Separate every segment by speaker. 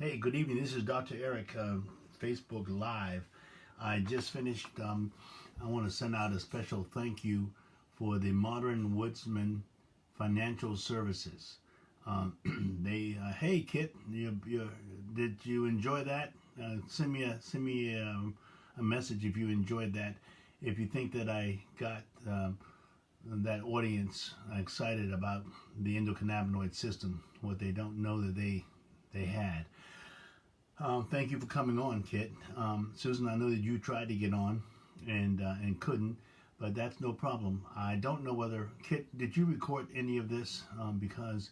Speaker 1: Hey, good evening. This is Dr. Eric, Facebook Live. I just finished. I want to send out a special thank you for the Modern Woodsman Financial Services. Hey, Kit, did you enjoy that? Send me a message if you enjoyed that. If you think that I got that audience excited about the endocannabinoid system, what they don't know that they had. Thank you for coming on, Kit. Susan, I know that you tried to get on and couldn't, but that's no problem. I don't know whether, Kit, did you record any of this? Because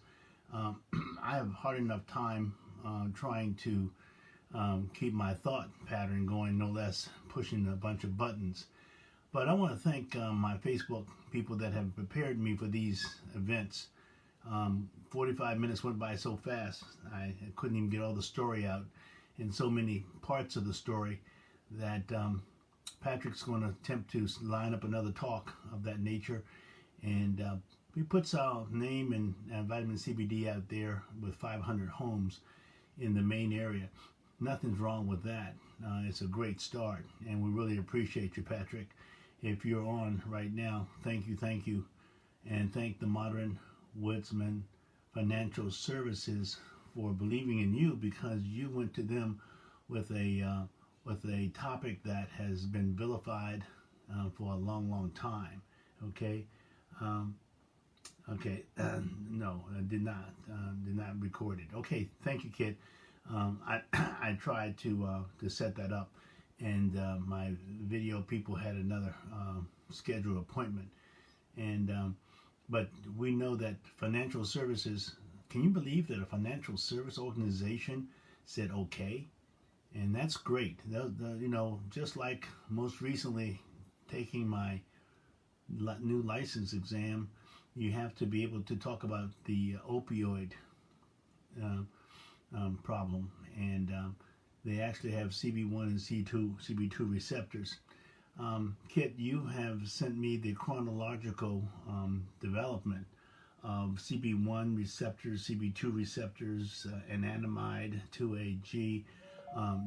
Speaker 1: I have hard enough time trying to keep my thought pattern going, no less pushing a bunch of buttons. But I want to thank my Facebook people that have prepared me for these events. 45 minutes went by so fast, I couldn't even get all the story out in so many parts of the story that Patrick's going to attempt to line up another talk of that nature. And he puts our name and vitamin CBD out there with 500 homes in the main area. Nothing's wrong with that. It's a great start, and we really appreciate you, Patrick. If you're on right now, thank you, and thank the Modern Woodsman Financial Services for believing in you, because you went to them with a topic that has been vilified for a long time. Okay, no, I did not record it. Okay, thank you, kid. I tried to set that up, and my video people had another scheduled appointment, and but we know that financial services. Can you believe that a financial service organization said okay? And that's great. Just like most recently taking my new license exam, you have to be able to talk about the opioid problem, and they actually have CB1 and CB2 receptors. Kit, you have sent me the chronological development of CB1 receptors, CB2 receptors, anandamide, 2AG.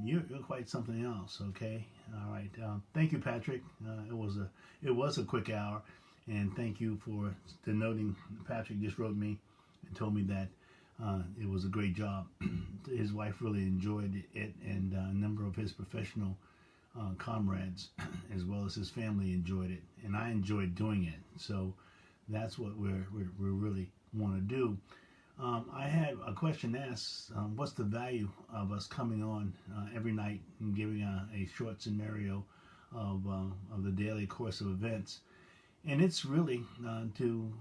Speaker 1: You're quite something else. Okay, all right. Thank you, Patrick. It was a quick hour, and thank you for denoting. Patrick just wrote me and told me that it was a great job. His wife really enjoyed it, and a number of his professional comrades, as well as his family, enjoyed it, and I enjoyed doing it. So that's what we really want to do. I had a question asked, what's the value of us coming on every night and giving a short scenario of the daily course of events? And it's really to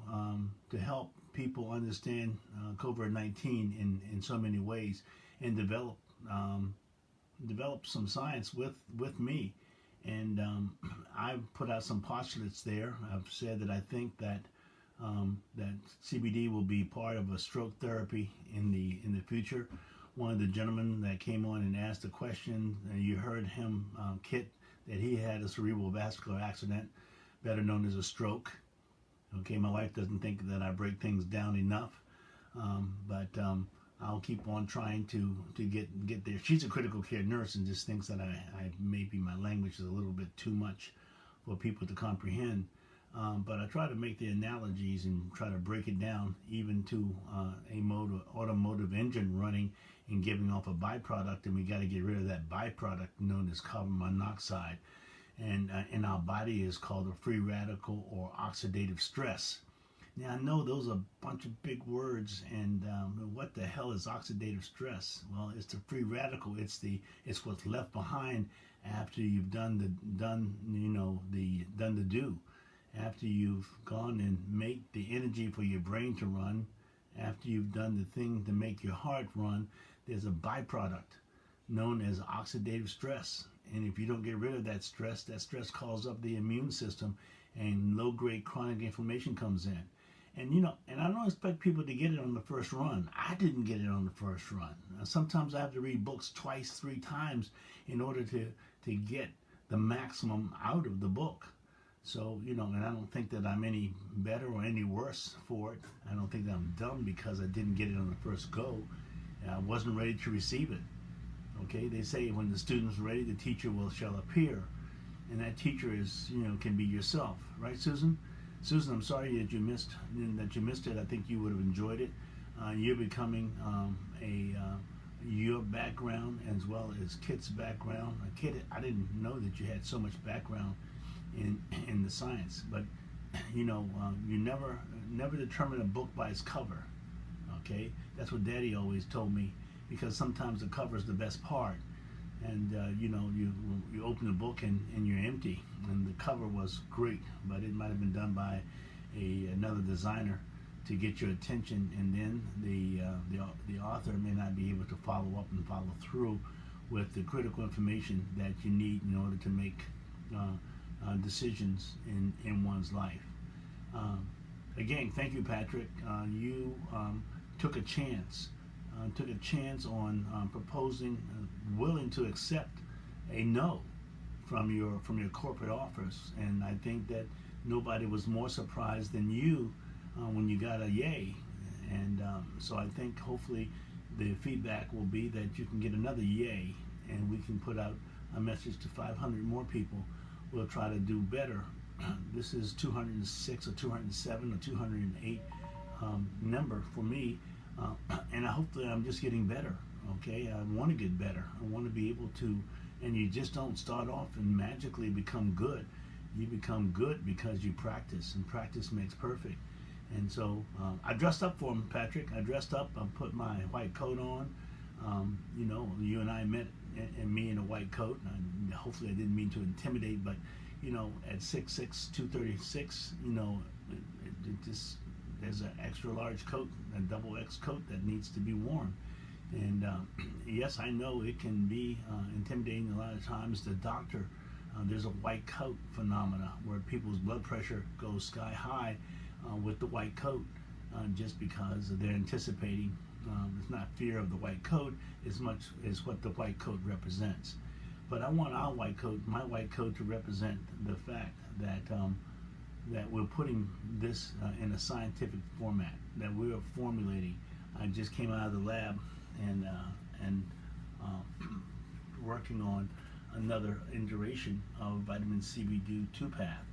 Speaker 1: help people understand COVID-19 in so many ways, and develop some science with me. And I've put out some postulates there. I've said that I think that CBD will be part of a stroke therapy in the future. One of the gentlemen that came on and asked a question, you heard him, Kit, that he had a cerebral vascular accident, better known as a stroke. Okay, my wife doesn't think that I break things down enough, but I'll keep on trying to get there. She's a critical care nurse and just thinks that I maybe my language is a little bit too much for people to comprehend. But I try to make the analogies and try to break it down even to a automotive engine running and giving off a byproduct, and we got to get rid of that byproduct known as carbon monoxide. And in our body is called a free radical or oxidative stress. Now, I know those are a bunch of big words, and what the hell is oxidative stress? Well, it's the free radical. It's what's left behind after you've done the do. After you've gone and make the energy for your brain to run, after you've done the thing to make your heart run, there's a byproduct known as oxidative stress. And if you don't get rid of that stress calls up the immune system, and low-grade chronic inflammation comes in. And I don't expect people to get it on the first run. I didn't get it on the first run. Sometimes I have to read books twice, 3 times in order to get the maximum out of the book. So, and I don't think that I'm any better or any worse for it. I don't think that I'm dumb because I didn't get it on the first go. I wasn't ready to receive it. Okay, they say when the student's ready, the teacher will shall appear, and that teacher is, can be yourself, right, Susan? Susan, I'm sorry that you missed it. I think you would have enjoyed it. You're becoming your background as well as Kit's background. Kit, I didn't know that you had so much background in the science, but you never determine a book by its cover. Okay, that's what Daddy always told me, because sometimes the cover is the best part. And you open the book and you're empty, and the cover was great, but it might have been done by another designer to get your attention, and then the author may not be able to follow up and follow through with the critical information that you need in order to make decisions in one's life. Again, thank you, Patrick. You took a chance. On proposing, willing to accept a no from your corporate office, and I think that nobody was more surprised than you when you got a yay. And so I think hopefully the feedback will be that you can get another yay, and we can put out a message to 500 more people. We'll try to do better. This is 206 or 207 or 208 number for me. And hopefully I'm just getting better. Okay, I want to get better. I want to be able to, and you just don't start off and magically become good. You become good because you practice, and practice makes perfect. And so I dressed up for him, Patrick. I dressed up. I put my white coat on. You and I met, and me in a white coat. And hopefully I didn't mean to intimidate, but at 6'6", 236, it just, there's an extra large coat, a double X coat that needs to be worn. And yes, I know it can be intimidating a lot of times. The doctor, there's a white coat phenomena where people's blood pressure goes sky high with the white coat, just because they're anticipating. It's not fear of the white coat as much as what the white coat represents. But I want our white coat, my white coat, to represent the fact that that we're putting this in a scientific format, that we're formulating. I just came out of the lab and working on another iteration of vitamin CBD 2-path,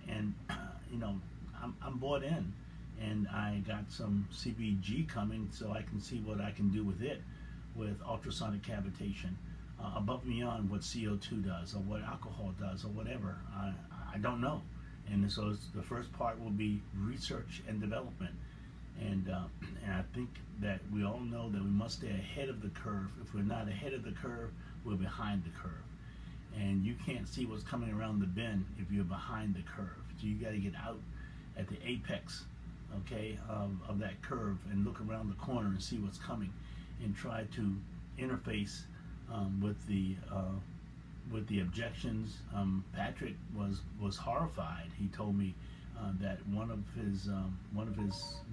Speaker 1: and I'm bought in, and I got some CBG coming, so I can see what I can do with it, with ultrasonic cavitation, above and beyond what CO2 does or what alcohol does or whatever. I don't know. And so the first part will be research and development. And I think that we all know that we must stay ahead of the curve. If we're not ahead of the curve, we're behind the curve. And you can't see what's coming around the bend if you're behind the curve. So you got to get out at the apex, okay, of that curve, and look around the corner and see what's coming, and try to interface with the objections. Patrick was horrified. He told me that one of his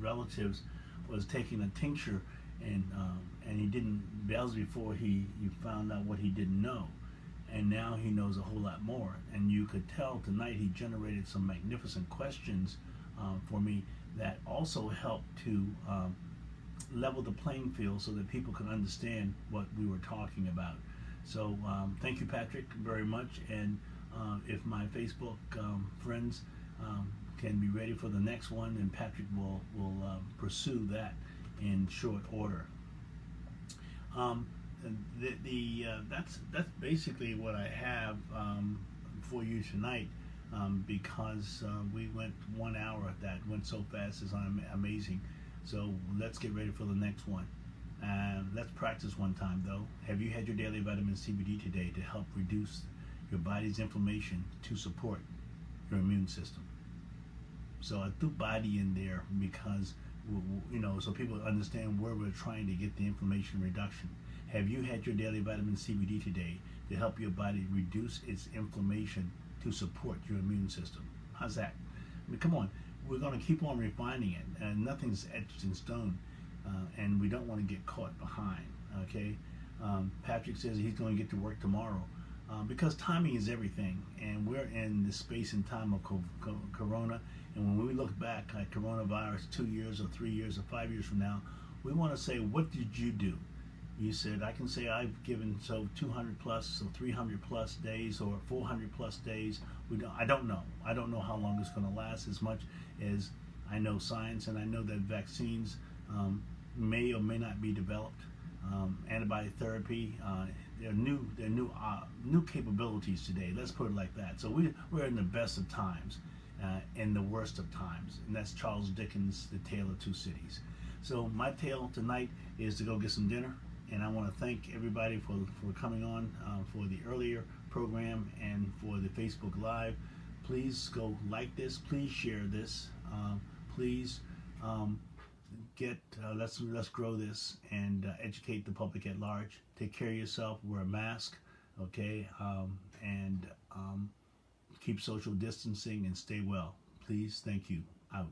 Speaker 1: relatives was taking a tincture, and he didn't bells before he found out what he didn't know, and now he knows a whole lot more. And you could tell tonight he generated some magnificent questions for me that also helped to level the playing field so that people can understand what we were talking about. So thank you, Patrick, very much. And if my Facebook friends can be ready for the next one, and Patrick will pursue that in short order. That's basically what I have for you tonight, because we went 1 hour. That went so fast, it's amazing. So let's get ready for the next one. Let's practice one time though. Have you had your daily vitamin CBD today to help reduce your body's inflammation to support your immune system? So I threw body in there because, so people understand where we're trying to get the inflammation reduction. Have you had your daily vitamin CBD today to help your body reduce its inflammation to support your immune system? How's that? I mean, come on. We're going to keep on refining it, and nothing's etched in stone. And we don't want to get caught behind, okay? Patrick says he's going to get to work tomorrow because timing is everything, and we're in the space and time of Corona. And when we look back at coronavirus 2 years or 3 years or 5 years from now, we want to say, what did you do? You said, I can say I've given 200 plus, 300 plus days, or 400 plus days. I don't know. I don't know how long it's going to last, as much as I know science, and I know that vaccines may or may not be developed. Antibody therapy, there are new capabilities today. Let's put it like that. So we're in the best of times, and the worst of times, and that's Charles Dickens' The Tale of Two Cities. So my tale tonight is to go get some dinner, and I want to thank everybody for coming on for the earlier program and for the Facebook Live. Please go like this. Please share this. Please let's grow this and educate the public at large. Take care of yourself. Wear a mask, okay, and keep social distancing and stay well. Please, thank you. Out.